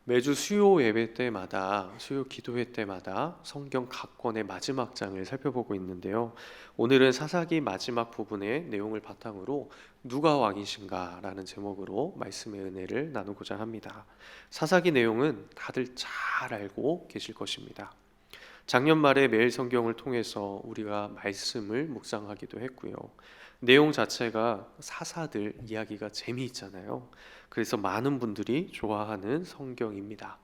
매주 수요 예배 때마다, 수요 기도회 때마다 성경 각 권의 마지막 장을 살펴보고 있는데요. 오늘은 사사기 마지막 부분의 내용을 바탕으로 누가 왕이신가라는 제목으로 말씀의 은혜를 나누고자 합니다. 사사기 내용은 다들 잘 알고 계실 것입니다. 작년 말에 매일 성경을 통해서 우리가 말씀을 묵상하기도 했고요. 내용 자체가 사사들 이야기가 재미있잖아요. 그래서 많은 분들이 좋아하는 성경입니다.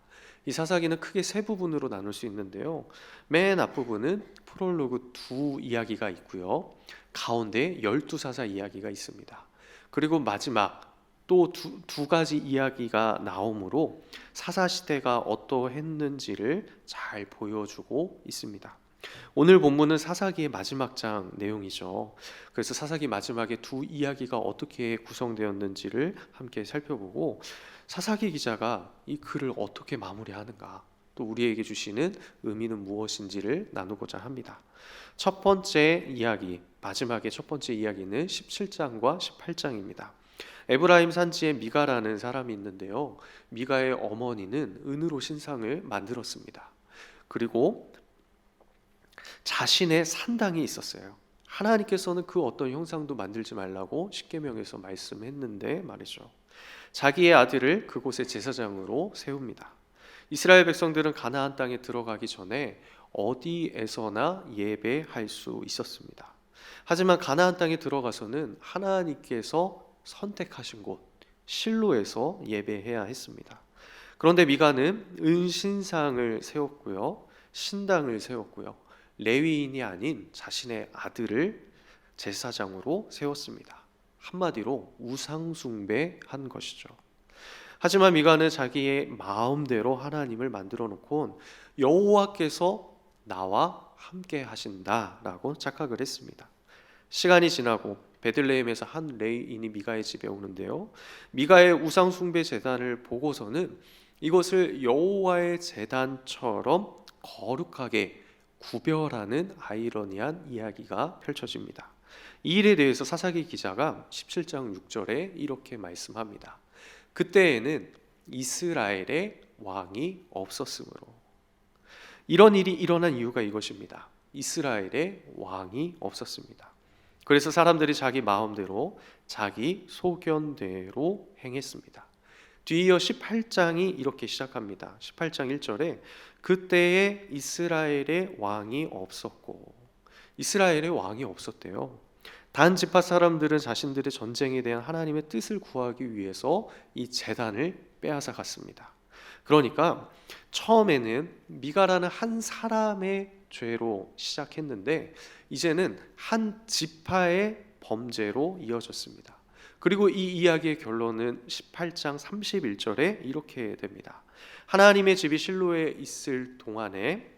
이 사사기는 크게 세 부분으로 나눌 수 있는데요. 맨 앞부분은 프롤로그 두 이야기가 있고요. 가운데 12사사 이야기가 있습니다. 그리고 마지막 또 두 가지 이야기가 나오므로 사사 시대가 어떠했는지를 잘 보여주고 있습니다. 오늘 본문은 사사기의 마지막 장 내용이죠. 그래서 사사기 마지막에 두 이야기가 어떻게 구성되었는지를 함께 살펴보고 사사기 기자가 이 글을 어떻게 마무리하는가, 또 우리에게 주시는 의미는 무엇인지를 나누고자 합니다. 첫 번째 이야기, 마지막의 첫 번째 이야기는 17장과 18장입니다. 에브라임 산지에 미가라는 사람이 있는데요. 미가의 어머니는 은으로 신상을 만들었습니다. 그리고 자신의 산당이 있었어요. 하나님께서는 그 어떤 형상도 만들지 말라고 십계명에서 말씀했는데 말이죠. 자기의 아들을 그곳의 제사장으로 세웁니다. 이스라엘 백성들은 가나안 땅에 들어가기 전에 어디에서나 예배할 수 있었습니다. 하지만 가나안 땅에 들어가서는 하나님께서 선택하신 곳 실로에서 예배해야 했습니다. 그런데 미가는 은신상을 세웠고요, 신당을 세웠고요, 레위인이 아닌 자신의 아들을 제사장으로 세웠습니다. 한마디로 우상숭배한 것이죠. 하지만 미가는 자기의 마음대로 하나님을 만들어 놓고 여호와께서 나와 함께 하신다라고 착각을 했습니다. 시간이 지나고 베들레헴에서 한 레위인이 미가의 집에 오는데요. 미가의 우상 숭배 제단을 보고서는 이것을 여호와의 제단처럼 거룩하게 구별하는 아이러니한 이야기가 펼쳐집니다. 이 일에 대해서 사사기 기자가 17장 6절에 이렇게 말씀합니다. 그때에는 이스라엘의 왕이 없었으므로. 이런 일이 일어난 이유가 이것입니다. 이스라엘의 왕이 없었습니다. 그래서 사람들이 자기 마음대로 자기 소견대로 행했습니다. 뒤이어 18장이 이렇게 시작합니다. 18장 1절에 그때에 이스라엘의 왕이 없었고, 이스라엘의 왕이 없었대요. 단 지파 사람들은 자신들의 전쟁에 대한 하나님의 뜻을 구하기 위해서 이 제단을 빼앗아 갔습니다. 그러니까 처음에는 미가라는 한 사람의 죄로 시작했는데 이제는 한 지파의 범죄로 이어졌습니다. 그리고 이 이야기의 결론은 18장 31절에 이렇게 됩니다. 하나님의 집이 실로에 있을 동안에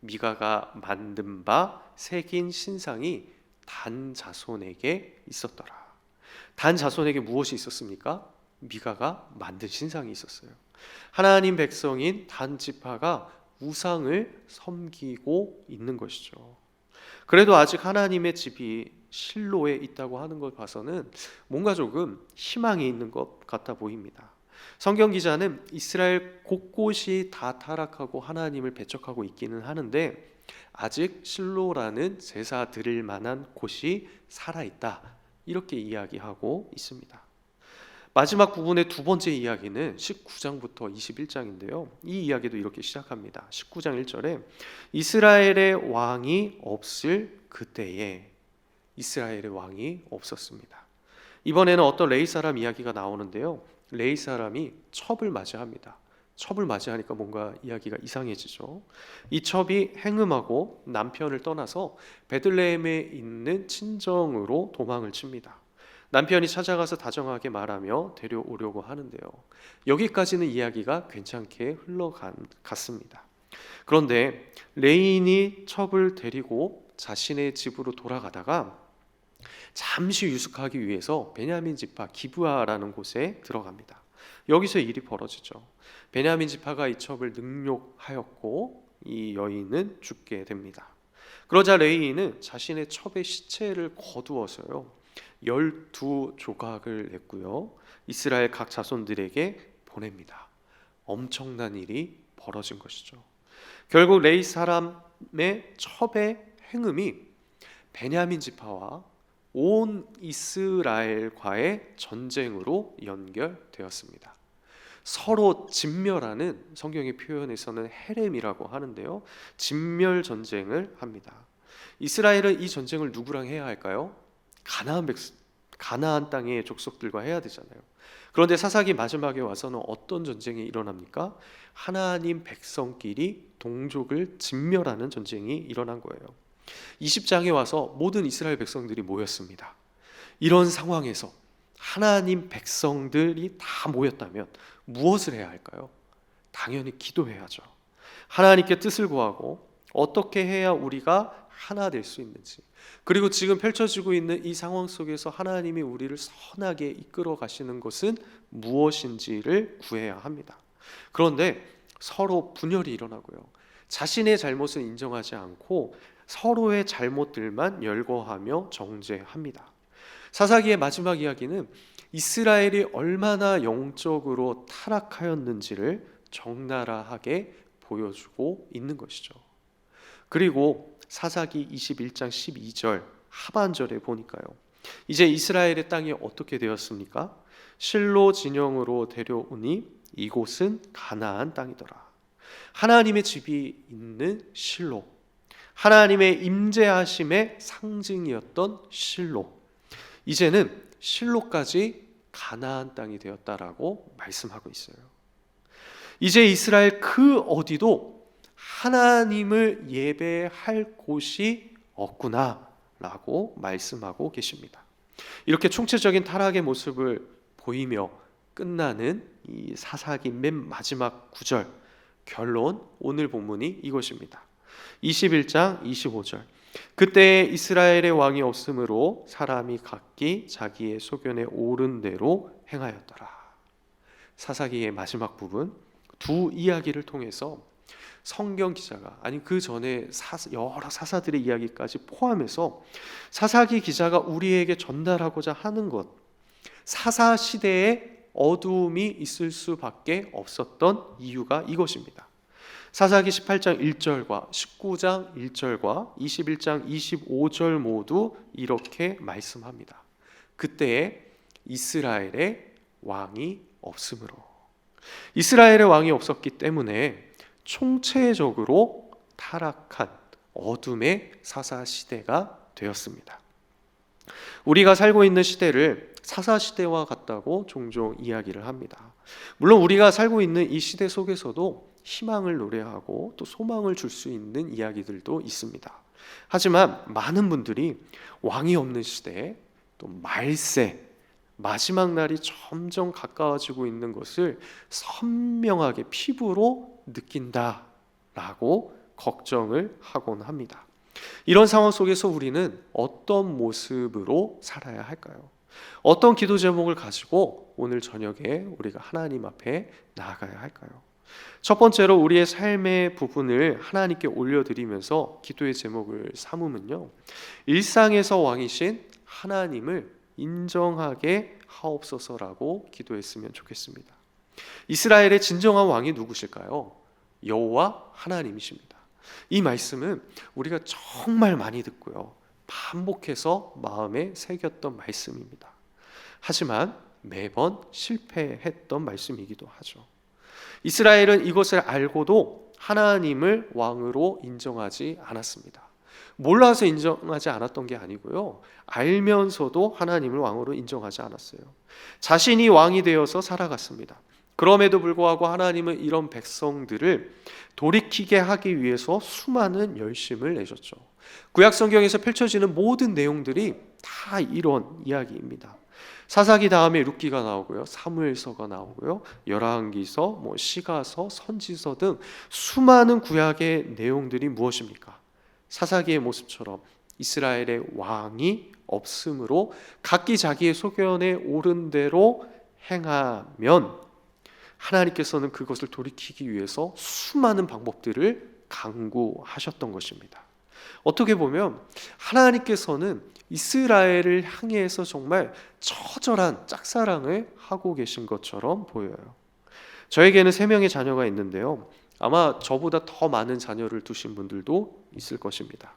미가가 만든 바 새긴 신상이 단 자손에게 있었더라. 단 자손에게 무엇이 있었습니까? 미가가 만든 신상이 있었어요. 하나님 백성인 단 지파가 우상을 섬기고 있는 것이죠. 그래도 아직 하나님의 집이 실로에 있다고 하는 것 봐서는 뭔가 조금 희망이 있는 것 같아 보입니다. 성경 기자는 이스라엘 곳곳이 다 타락하고 하나님을 배척하고 있기는 하는데 아직 실로라는 제사 드릴 만한 곳이 살아있다, 이렇게 이야기하고 있습니다. 마지막 부분의 두 번째 이야기는 19장부터 21장인데요. 이 이야기도 이렇게 시작합니다. 19장 1절에 이스라엘의 왕이 없을 그때에, 이스라엘의 왕이 없었습니다. 이번에는 어떤 레위 사람 이야기가 나오는데요. 레위 사람이 첩을 맞이합니다. 첩을 맞이하니까 뭔가 이야기가 이상해지죠. 이 첩이 행음하고 남편을 떠나서 베들레헴에 있는 친정으로 도망을 칩니다. 남편이 찾아가서 다정하게 말하며 데려오려고 하는데요. 여기까지는 이야기가 괜찮게 흘러갔습니다. 그런데 레인이 첩을 데리고 자신의 집으로 돌아가다가 잠시 유숙하기 위해서 베냐민 지파 기브아라는 곳에 들어갑니다. 여기서 일이 벌어지죠. 베냐민 지파가 이 첩을 능욕하였고 이 여인은 죽게 됩니다. 그러자 레이는 자신의 첩의 시체를 거두어서요 12조각을 냈고요 이스라엘 각 자손들에게 보냅니다. 엄청난 일이 벌어진 것이죠. 결국 레위 사람의 첩의 행음이 베냐민 지파와 온 이스라엘과의 전쟁으로 연결되었습니다. 서로 진멸하는, 성경의 표현에서는 헤렘이라고 하는데요, 진멸 전쟁을 합니다. 이스라엘은 이 전쟁을 누구랑 해야 할까요? 가나안 땅의 족속들과 해야 되잖아요. 그런데 사사기 마지막에 와서는 어떤 전쟁이 일어납니까? 하나님 백성끼리 동족을 진멸하는 전쟁이 일어난 거예요. 20장에 와서 모든 이스라엘 백성들이 모였습니다. 이런 상황에서 하나님 백성들이 다 모였다면 무엇을 해야 할까요? 당연히 기도해야죠. 하나님께 뜻을 구하고 어떻게 해야 우리가 하나 될 수 있는지, 그리고 지금 펼쳐지고 있는 이 상황 속에서 하나님이 우리를 선하게 이끌어 가시는 것은 무엇인지를 구해야 합니다. 그런데 서로 분열이 일어나고요, 자신의 잘못을 인정하지 않고 서로의 잘못들만 열거하며 정죄합니다. 사사기의 마지막 이야기는 이스라엘이 얼마나 영적으로 타락하였는지를 적나라하게 보여주고 있는 것이죠. 그리고 사사기 21장 12절 하반절에 보니까요, 이제 이스라엘의 땅이 어떻게 되었습니까? 실로 진영으로 데려오니 이곳은 가나안 땅이더라. 하나님의 집이 있는 실로, 하나님의 임재하심의 상징이었던 실로, 이제는 실로까지 가나안 땅이 되었다라고 말씀하고 있어요. 이제 이스라엘 그 어디도 하나님을 예배할 곳이 없구나라고 말씀하고 계십니다. 이렇게 총체적인 타락의 모습을 보이며 끝나는 이 사사기 맨 마지막 구절, 결론, 오늘 본문이 이것입니다. 21장 25절, 그때 이스라엘의 왕이 없으므로 사람이 각기 자기의 소견에 옳은 대로 행하였더라. 사사기의 마지막 부분 두 이야기를 통해서 성경 기자가, 아니 그 전에 여러 사사들의 이야기까지 포함해서 사사기 기자가 우리에게 전달하고자 하는 것, 사사 시대에 어두움이 있을 수밖에 없었던 이유가 이것입니다. 사사기 18장 1절과 19장 1절과 21장 25절 모두 이렇게 말씀합니다. 그때에 이스라엘의 왕이 없으므로, 이스라엘의 왕이 없었기 때문에 총체적으로 타락한 어둠의 사사 시대가 되었습니다. 우리가 살고 있는 시대를 사사 시대와 같다고 종종 이야기를 합니다. 물론 우리가 살고 있는 이 시대 속에서도 희망을 노래하고 또 소망을 줄 수 있는 이야기들도 있습니다. 하지만 많은 분들이 왕이 없는 시대에, 또 말세, 마지막 날이 점점 가까워지고 있는 것을 선명하게 피부로 느낀다라고 걱정을 하곤 합니다. 이런 상황 속에서 우리는 어떤 모습으로 살아야 할까요? 어떤 기도 제목을 가지고 오늘 저녁에 우리가 하나님 앞에 나아가야 할까요? 첫 번째로 우리의 삶의 부분을 하나님께 올려드리면서 기도의 제목을 삼으면요, 일상에서 왕이신 하나님을 인정하게 하옵소서라고 기도했으면 좋겠습니다. 이스라엘의 진정한 왕이 누구실까요? 여호와 하나님이십니다. 이 말씀은 우리가 정말 많이 듣고요, 반복해서 마음에 새겼던 말씀입니다. 하지만 매번 실패했던 말씀이기도 하죠. 이스라엘은 이것을 알고도 하나님을 왕으로 인정하지 않았습니다. 몰라서 인정하지 않았던 게 아니고요, 알면서도 하나님을 왕으로 인정하지 않았어요. 자신이 왕이 되어서 살아갔습니다. 그럼에도 불구하고 하나님은 이런 백성들을 돌이키게 하기 위해서 수많은 열심을 내셨죠. 구약 성경에서 펼쳐지는 모든 내용들이 다 이런 이야기입니다. 사사기 다음에 룻기가 나오고요, 사무엘서가 나오고요, 열왕기서, 시가서, 선지서 등 수많은 구약의 내용들이 무엇입니까? 사사기의 모습처럼 이스라엘의 왕이 없으므로 각기 자기의 소견에 옳은 대로 행하면 하나님께서는 그것을 돌이키기 위해서 수많은 방법들을 강구하셨던 것입니다. 어떻게 보면 하나님께서는 이스라엘을 향해서 정말 처절한 짝사랑을 하고 계신 것처럼 보여요. 저에게는 3명의 자녀가 있는데요. 아마 저보다 더 많은 자녀를 두신 분들도 있을 것입니다.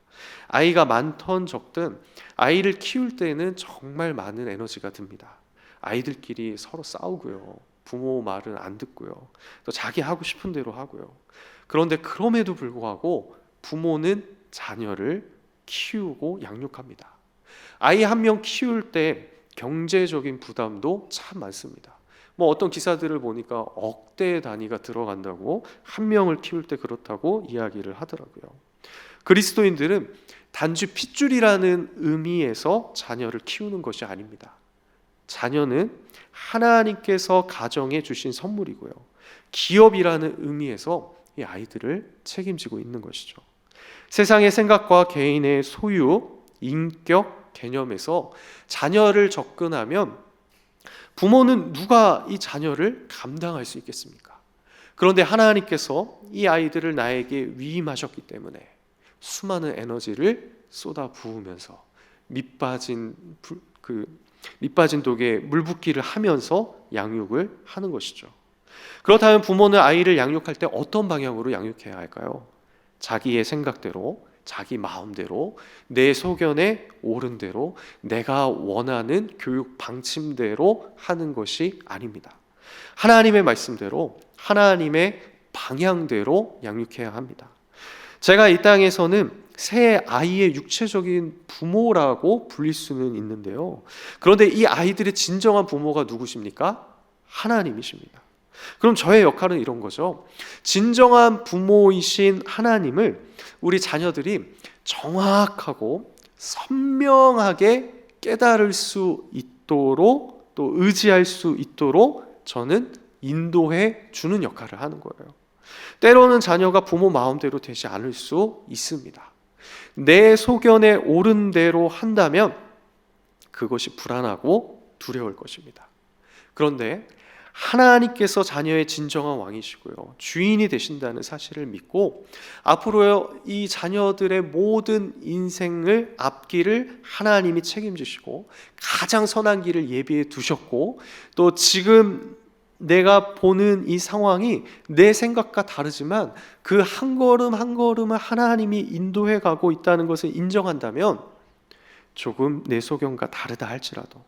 아이가 많던 적든 아이를 키울 때는 정말 많은 에너지가 듭니다. 아이들끼리 서로 싸우고요. 부모 말은 안 듣고요. 또 자기 하고 싶은 대로 하고요. 그런데 그럼에도 불구하고 부모는 자녀를 키우고 양육합니다. 아이 한 명 키울 때 경제적인 부담도 참 많습니다. 어떤 기사들을 보니까 억대 단위가 들어간다고, 한 명을 키울 때 그렇다고 이야기를 하더라고요. 그리스도인들은 단지 핏줄이라는 의미에서 자녀를 키우는 것이 아닙니다. 자녀는 하나님께서 가정에 주신 선물이고요. 기업이라는 의미에서 이 아이들을 책임지고 있는 것이죠. 세상의 생각과 개인의 소유, 인격, 개념에서 자녀를 접근하면 부모는 누가 이 자녀를 감당할 수 있겠습니까? 그런데 하나님께서 이 아이들을 나에게 위임하셨기 때문에 수많은 에너지를 쏟아 부으면서 밑빠진 독에 물 붓기를 하면서 양육을 하는 것이죠. 그렇다면 부모는 아이를 양육할 때 어떤 방향으로 양육해야 할까요? 자기의 생각대로, 자기 마음대로, 내 소견에 옳은 대로, 내가 원하는 교육 방침대로 하는 것이 아닙니다. 하나님의 말씀대로, 하나님의 방향대로 양육해야 합니다. 제가 이 땅에서는 새 아이의 육체적인 부모라고 불릴 수는 있는데요. 그런데 이 아이들의 진정한 부모가 누구십니까? 하나님이십니다. 그럼 저의 역할은 이런 거죠. 진정한 부모이신 하나님을 우리 자녀들이 정확하고 선명하게 깨달을 수 있도록, 또 의지할 수 있도록 저는 인도해 주는 역할을 하는 거예요. 때로는 자녀가 부모 마음대로 되지 않을 수 있습니다. 내 소견에 옳은 대로 한다면 그것이 불안하고 두려울 것입니다. 그런데 하나님께서 자녀의 진정한 왕이시고요, 주인이 되신다는 사실을 믿고 앞으로 이 자녀들의 모든 인생을 앞길을 하나님이 책임지시고 가장 선한 길을 예비해 두셨고, 또 지금 내가 보는 이 상황이 내 생각과 다르지만 그 한 걸음 한 걸음을 하나님이 인도해 가고 있다는 것을 인정한다면, 조금 내 소견과 다르다 할지라도,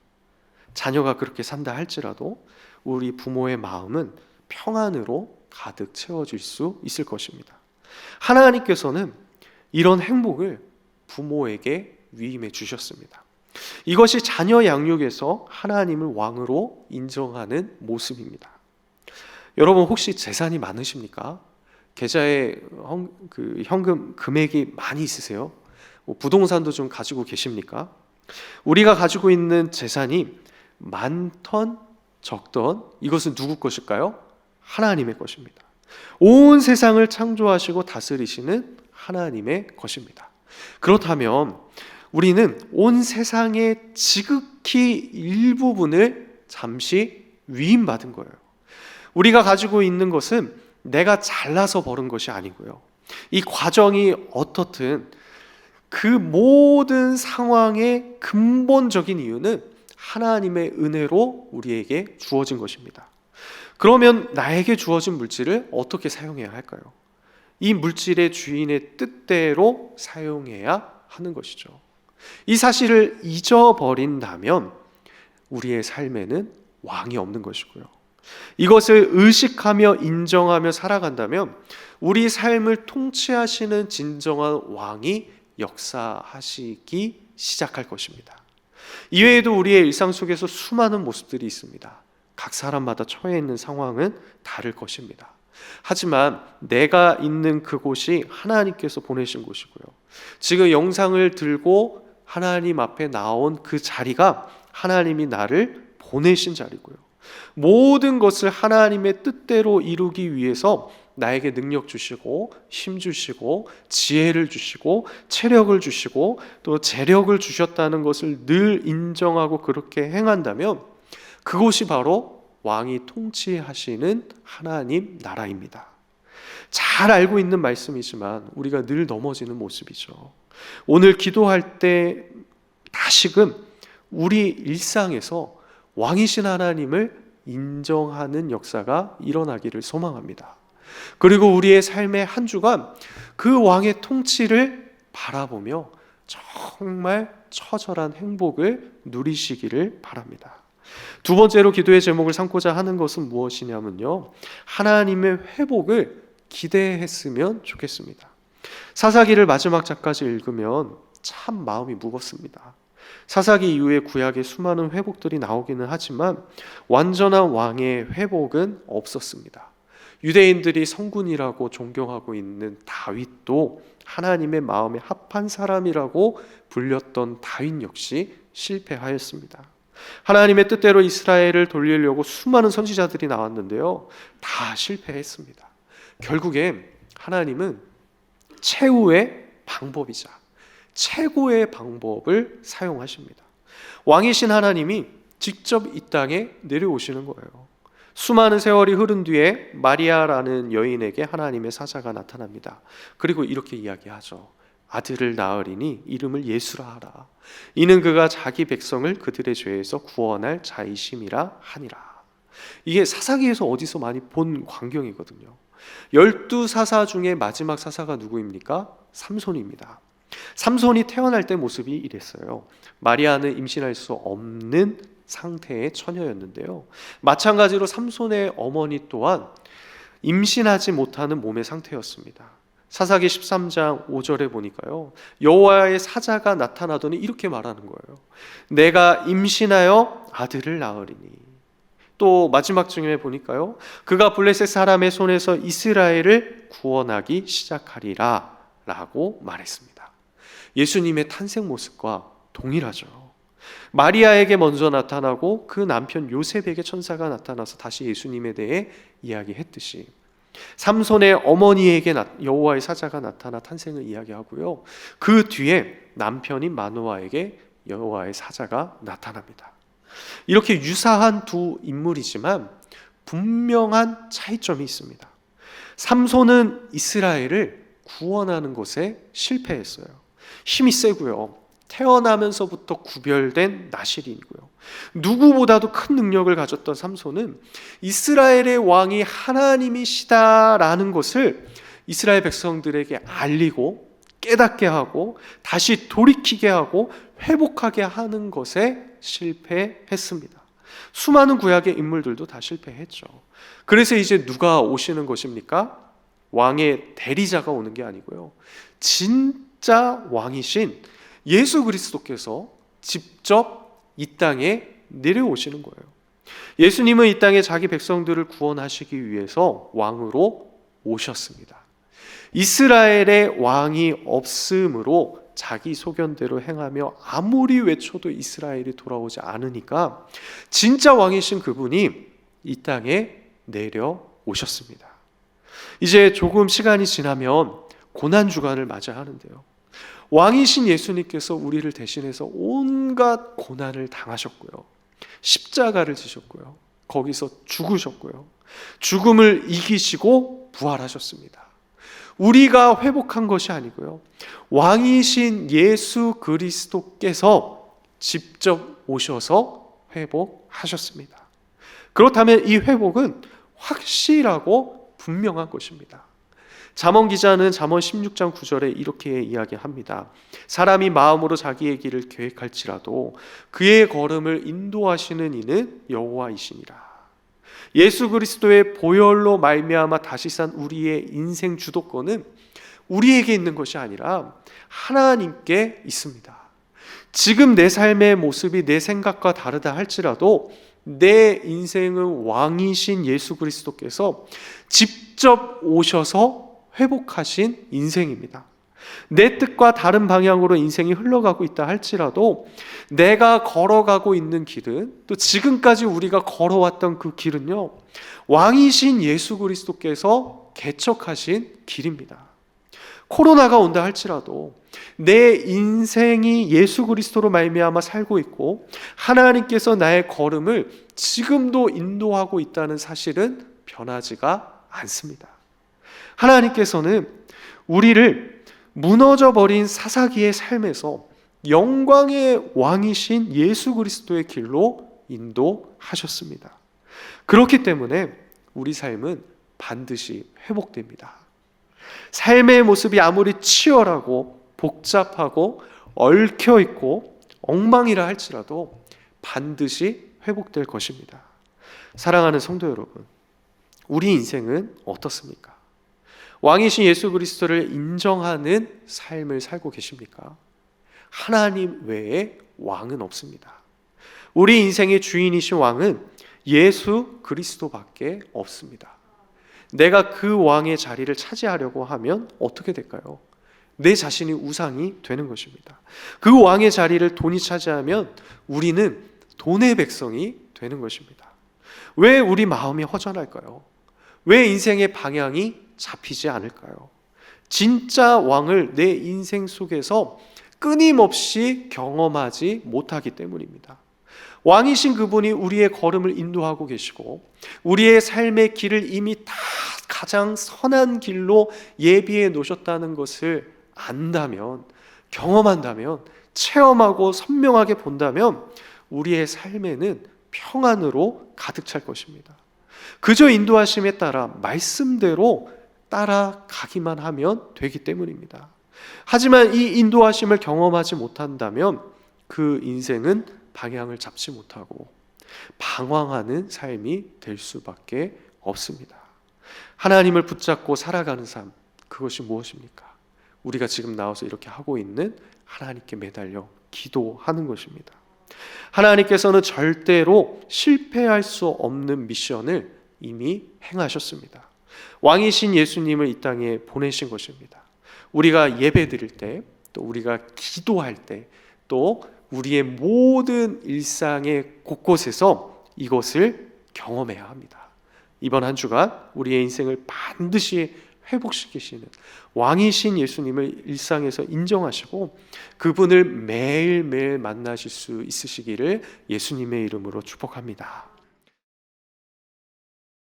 자녀가 그렇게 산다 할지라도 우리 부모의 마음은 평안으로 가득 채워질 수 있을 것입니다. 하나님께서는 이런 행복을 부모에게 위임해 주셨습니다. 이것이 자녀 양육에서 하나님을 왕으로 인정하는 모습입니다. 여러분, 혹시 재산이 많으십니까? 계좌에 현금 금액이 많이 있으세요? 부동산도 좀 가지고 계십니까? 우리가 가지고 있는 재산이 많던 적던 이것은 누구 것일까요? 하나님의 것입니다. 온 세상을 창조하시고 다스리시는 하나님의 것입니다. 그렇다면 우리는 온 세상의 지극히 일부분을 잠시 위임받은 거예요. 우리가 가지고 있는 것은 내가 잘나서 버는 것이 아니고요, 이 과정이 어떻든 그 모든 상황의 근본적인 이유는 하나님의 은혜로 우리에게 주어진 것입니다. 그러면 나에게 주어진 물질을 어떻게 사용해야 할까요? 이 물질의 주인의 뜻대로 사용해야 하는 것이죠. 이 사실을 잊어버린다면 우리의 삶에는 왕이 없는 것이고요, 이것을 의식하며 인정하며 살아간다면 우리 삶을 통치하시는 진정한 왕이 역사하시기 시작할 것입니다. 이외에도 우리의 일상 속에서 수많은 모습들이 있습니다. 각 사람마다 처해 있는 상황은 다를 것입니다. 하지만 내가 있는 그곳이 하나님께서 보내신 곳이고요, 지금 영상을 들고 하나님 앞에 나온 그 자리가 하나님이 나를 보내신 자리고요, 모든 것을 하나님의 뜻대로 이루기 위해서 나에게 능력 주시고 힘 주시고 지혜를 주시고 체력을 주시고 또 재력을 주셨다는 것을 늘 인정하고 그렇게 행한다면 그곳이 바로 왕이 통치하시는 하나님 나라입니다. 잘 알고 있는 말씀이지만 우리가 늘 넘어지는 모습이죠. 오늘 기도할 때 다시금 우리 일상에서 왕이신 하나님을 인정하는 역사가 일어나기를 소망합니다. 그리고 우리의 삶의 한 주간 그 왕의 통치를 바라보며 정말 처절한 행복을 누리시기를 바랍니다. 두 번째로 기도의 제목을 삼고자 하는 것은 무엇이냐면요, 하나님의 회복을 기대했으면 좋겠습니다. 사사기를 마지막 장까지 읽으면 참 마음이 무겁습니다. 사사기 이후에 구약에 수많은 회복들이 나오기는 하지만 완전한 왕의 회복은 없었습니다. 유대인들이 성군이라고 존경하고 있는 다윗도 하나님의 마음에 합한 사람이라고 불렸던 다윗 역시 실패하였습니다. 하나님의 뜻대로 이스라엘을 돌리려고 수많은 선지자들이 나왔는데요, 다 실패했습니다. 결국엔 하나님은 최후의 방법이자 최고의 방법을 사용하십니다. 왕이신 하나님이 직접 이 땅에 내려오시는 거예요. 수많은 세월이 흐른 뒤에 마리아라는 여인에게 하나님의 사자가 나타납니다. 그리고 이렇게 이야기하죠. 아들을 낳으리니 이름을 예수라 하라. 이는 그가 자기 백성을 그들의 죄에서 구원할 자이심이라 하니라. 이게 사사기에서 어디서 많이 본 광경이거든요. 12사사 중에 마지막 사사가 누구입니까? 삼손입니다. 삼손이 태어날 때 모습이 이랬어요. 마리아는 임신할 수 없는 상태의 처녀였는데요, 마찬가지로 삼손의 어머니 또한 임신하지 못하는 몸의 상태였습니다. 사사기 13장 5절에 보니까요, 여호와의 사자가 나타나더니 이렇게 말하는 거예요. 내가 임신하여 아들을 낳으리니. 또 마지막 중에 보니까요, 그가 블레셋 사람의 손에서 이스라엘을 구원하기 시작하리라 라고 말했습니다. 예수님의 탄생 모습과 동일하죠. 마리아에게 먼저 나타나고 그 남편 요셉에게 천사가 나타나서 다시 예수님에 대해 이야기했듯이 삼손의 어머니에게 여호와의 사자가 나타나 탄생을 이야기하고요, 그 뒤에 남편인 마노아에게 여호와의 사자가 나타납니다. 이렇게 유사한 두 인물이지만 분명한 차이점이 있습니다. 삼손은 이스라엘을 구원하는 것에 실패했어요. 힘이 세고요, 태어나면서부터 구별된 나실이고요, 누구보다도 큰 능력을 가졌던 삼손은 이스라엘의 왕이 하나님이시다라는 것을 이스라엘 백성들에게 알리고 깨닫게 하고 다시 돌이키게 하고 회복하게 하는 것에 실패했습니다. 수많은 구약의 인물들도 다 실패했죠. 그래서 이제 누가 오시는 것입니까? 왕의 대리자가 오는 게 아니고요, 진짜 왕이신 예수 그리스도께서 직접 이 땅에 내려오시는 거예요. 예수님은 이 땅에 자기 백성들을 구원하시기 위해서 왕으로 오셨습니다. 이스라엘의 왕이 없으므로 자기 소견대로 행하며 아무리 외쳐도 이스라엘이 돌아오지 않으니까 진짜 왕이신 그분이 이 땅에 내려오셨습니다. 이제 조금 시간이 지나면 고난주간을 맞이하는데요, 왕이신 예수님께서 우리를 대신해서 온갖 고난을 당하셨고요, 십자가를 지셨고요, 거기서 죽으셨고요, 죽음을 이기시고 부활하셨습니다. 우리가 회복한 것이 아니고요, 왕이신 예수 그리스도께서 직접 오셔서 회복하셨습니다. 그렇다면 이 회복은 확실하고 분명한 것입니다. 잠언 기자는 잠언 16장 9절에 이렇게 이야기합니다. 사람이 마음으로 자기의 길을 계획할지라도 그의 걸음을 인도하시는 이는 여호와이시니라. 예수 그리스도의 보혈로 말미암아 다시 산 우리의 인생 주도권은 우리에게 있는 것이 아니라 하나님께 있습니다. 지금 내 삶의 모습이 내 생각과 다르다 할지라도 내 인생은 왕이신 예수 그리스도께서 직접 오셔서 회복하신 인생입니다. 내 뜻과 다른 방향으로 인생이 흘러가고 있다 할지라도 내가 걸어가고 있는 길은, 또 지금까지 우리가 걸어왔던 그 길은요, 왕이신 예수 그리스도께서 개척하신 길입니다. 코로나가 온다 할지라도 내 인생이 예수 그리스도로 말미암아 살고 있고 하나님께서 나의 걸음을 지금도 인도하고 있다는 사실은 변하지가 않습니다. 하나님께서는 우리를 무너져버린 사사기의 삶에서 영광의 왕이신 예수 그리스도의 길로 인도하셨습니다. 그렇기 때문에 우리 삶은 반드시 회복됩니다. 삶의 모습이 아무리 치열하고 복잡하고 얽혀 있고 엉망이라 할지라도 반드시 회복될 것입니다. 사랑하는 성도 여러분, 우리 인생은 어떻습니까? 왕이신 예수 그리스도를 인정하는 삶을 살고 계십니까? 하나님 외에 왕은 없습니다. 우리 인생의 주인이신 왕은 예수 그리스도밖에 없습니다. 내가 그 왕의 자리를 차지하려고 하면 어떻게 될까요? 내 자신이 우상이 되는 것입니다. 그 왕의 자리를 돈이 차지하면 우리는 돈의 백성이 되는 것입니다. 왜 우리 마음이 허전할까요? 왜 인생의 방향이 잡히지 않을까요? 진짜 왕을 내 인생 속에서 끊임없이 경험하지 못하기 때문입니다. 왕이신 그분이 우리의 걸음을 인도하고 계시고 우리의 삶의 길을 이미 다 가장 선한 길로 예비해 놓으셨다는 것을 안다면, 경험한다면, 체험하고 선명하게 본다면 우리의 삶에는 평안으로 가득 찰 것입니다. 그저 인도하심에 따라 말씀대로 따라가기만 하면 되기 때문입니다. 하지만 이 인도하심을 경험하지 못한다면 그 인생은 방향을 잡지 못하고 방황하는 삶이 될 수밖에 없습니다. 하나님을 붙잡고 살아가는 삶, 그것이 무엇입니까? 우리가 지금 나와서 이렇게 하고 있는 하나님께 매달려 기도하는 것입니다. 하나님께서는 절대로 실패할 수 없는 미션을 이미 행하셨습니다. 왕이신 예수님을 이 땅에 보내신 것입니다. 우리가 예배 드릴 때, 또 우리가 기도할 때, 또 우리의 모든 일상의 곳곳에서 이것을 경험해야 합니다. 이번 한 주간 우리의 인생을 반드시 회복시키시는 왕이신 예수님을 일상에서 인정하시고 그분을 매일매일 만나실 수 있으시기를 예수님의 이름으로 축복합니다.